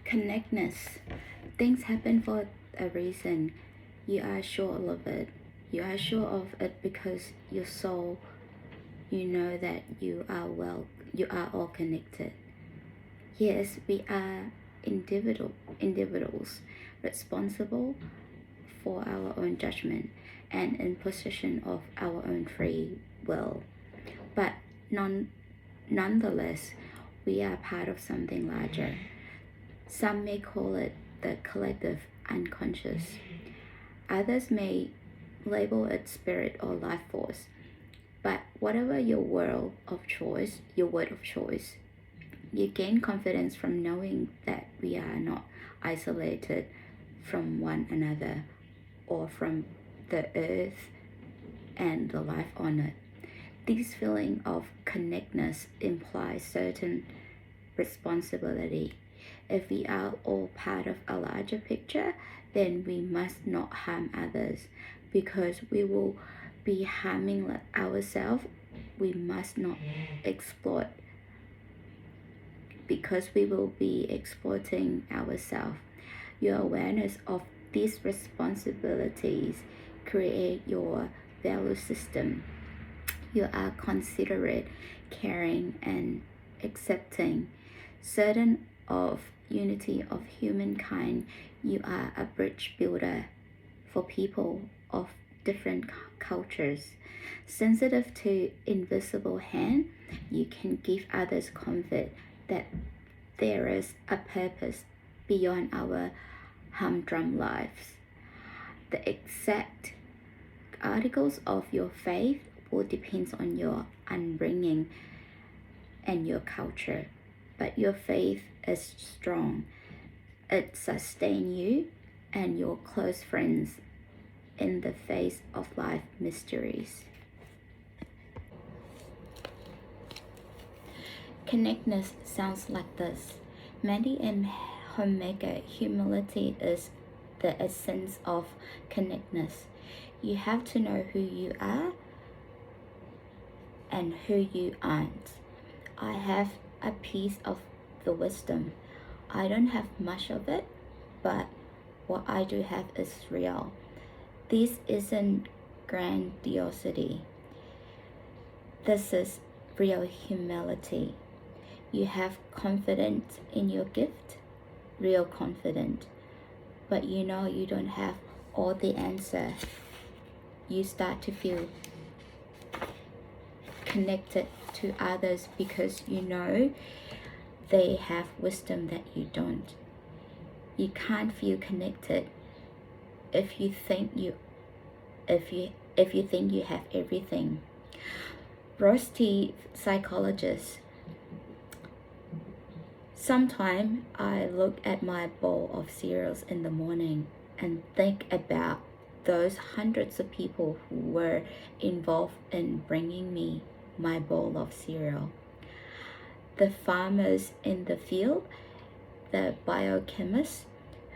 Connectedness. Things happen for a reason. You are sure of it. You are sure of it because your soul, you know that you are all connected. Yes, we are individuals responsible for our own judgment and in possession of our own free will. But nonetheless, we are part of something larger. Some may call it the collective unconscious. Others may label it spirit or life force. But whatever your word of choice, you gain confidence from knowing that we are not isolated from one another or from the earth and the life on it. This feeling of connectedness implies certain responsibility. If we are all part of a larger picture, then we must not harm others, because we will be harming ourselves. We must not exploit, because we will be exploiting ourselves. Your awareness of these responsibilities create your value system. You are considerate, caring, and accepting. Certain of unity of humankind, you are a bridge builder for people of different cultures. Sensitive to invisible hand, you can give others comfort that there is a purpose beyond our humdrum lives. The exact articles of your faith will depend on your upbringing and your culture, but your faith is strong. It sustains you and your close friends in the face of life mysteries. Connectedness sounds like this. Mandy and Homemaker, humility is the essence of connectedness. You have to know who you are and who you aren't. I have a piece of the wisdom. I don't have much of it, but what I do have is real. This isn't grandiosity. This is real humility. You have confidence in your gift, real confidence, but you know you don't have all the answer. You start to feel connected to others because you know they have wisdom that you don't. You can't feel connected if you think you have everything. Rusty psychologist. Sometimes I look at my bowl of cereals in the morning and think about those hundreds of people who were involved in bringing me my bowl of cereal. The farmers in the field, the biochemists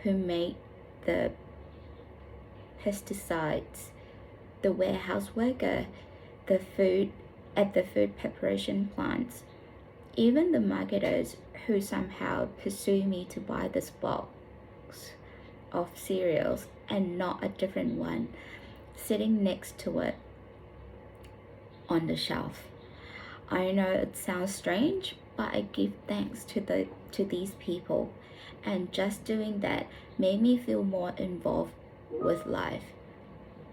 who made the pesticides, the warehouse worker, the food at the food preparation plants, even the marketers who somehow pursue me to buy this box of cereals and not a different one sitting next to it on the shelf. I know it sounds strange, but I give thanks to these people, and just doing that made me feel more involved with life,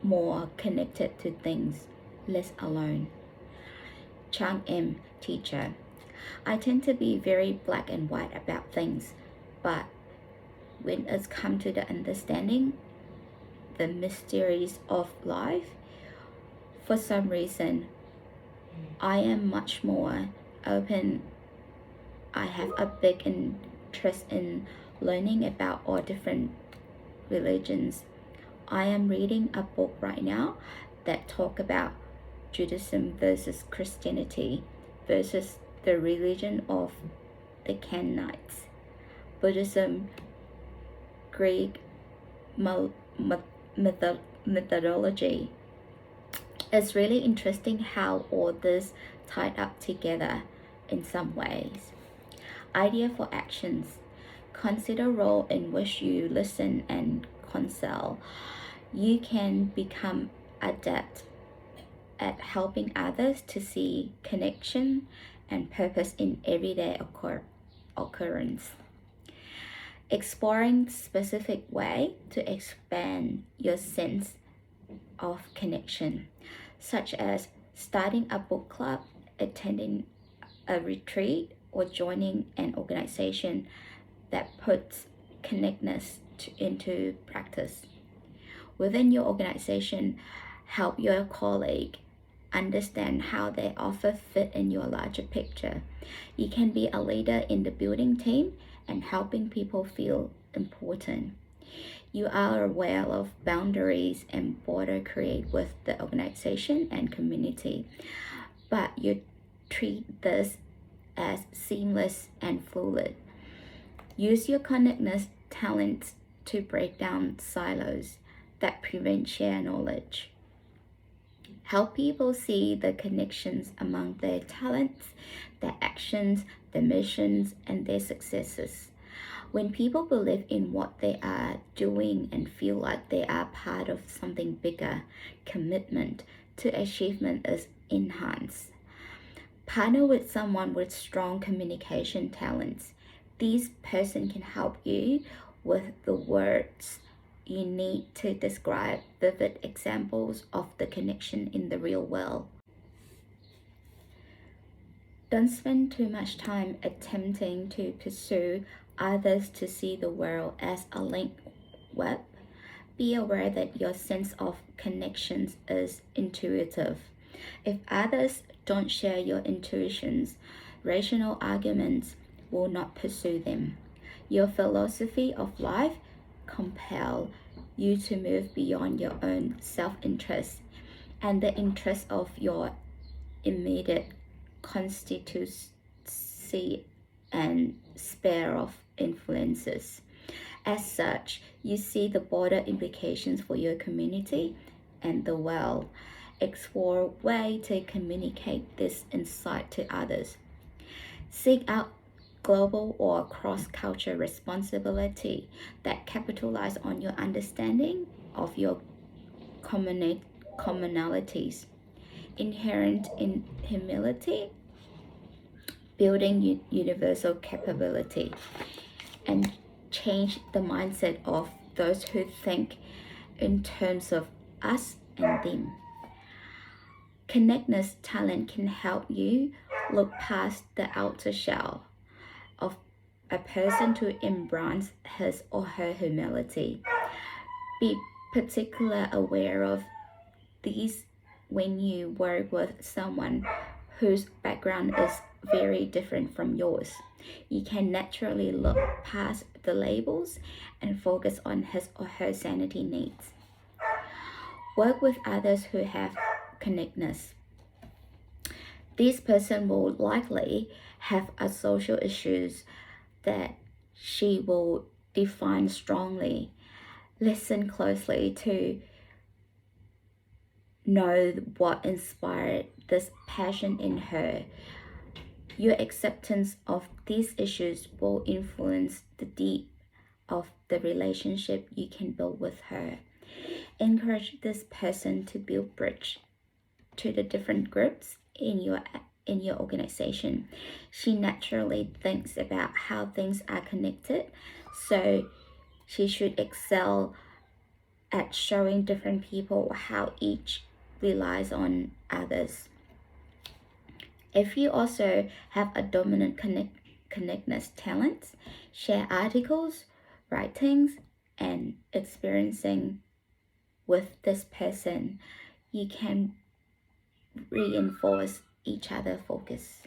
more connected to things, less alone. Chang M, teacher. I tend to be very black and white about things, but when it's come to the understanding the mysteries of life, for some reason, I am much more open. I have a big interest in learning about all different religions. I am reading a book right now that talk about Judaism versus Christianity versus the religion of the Canaanites, Buddhism, Greek methodology. It's really interesting how all this tied up together in some ways. Idea for actions. consider role in which you listen and counsel. You can become adept at helping others to see connection and purpose in everyday occurrence. Exploring specific way to expand your sense of connection, such as starting a book club, attending a retreat, or joining an organization that puts connectedness into practice. Within your organization, help your colleague understand how their offer fit in your larger picture. You can be a leader in the building team and helping people feel important. You are aware of boundaries and border created with the organization and community, but you treat this as seamless and fluid. Use your connectedness talents to break down silos that prevent shared knowledge. Help people see the connections among their talents, their actions, their missions, and their successes. When people believe in what they are doing and feel like they are part of something bigger, commitment to achievement is enhanced. Partner with someone with strong communication talents. This person can help you with the words you need to describe vivid examples of the connection in the real world. Don't spend too much time attempting to pursue others to see the world as a linked web. Be aware that your sense of connections is intuitive. If others don't share your intuitions, rational arguments will not pursue them. Your philosophy of life compels you to move beyond your own self-interest and the interest of your immediate constituency and sphere of influences. As such, you see the broader implications for your community and the world. Explore ways to communicate this insight to others. Seek out global or cross-cultural responsibility that capitalize on your understanding of your commonalities. Inherent in humility, building universal capability, and change the mindset of those who think in terms of us and them. Connectedness talent can help you look past the outer shell of a person to embrace his or her humility. Be particularly aware of these when you work with someone whose background is very different from yours. You can naturally look past the labels and focus on his or her sanity needs. Work with others who have connectedness. This person will likely have a social issues that she will define strongly. Listen closely to know what inspired this passion in her. Your acceptance of these issues will influence the depth of the relationship you can build with her. Encourage this person to build bridge to the different groups in your organization. She naturally thinks about how things are connected, so she should excel at showing different people how each relies on others. If you also have a dominant connectedness talent, share articles, writings, and experiencing with this person. You can reinforce each other focus.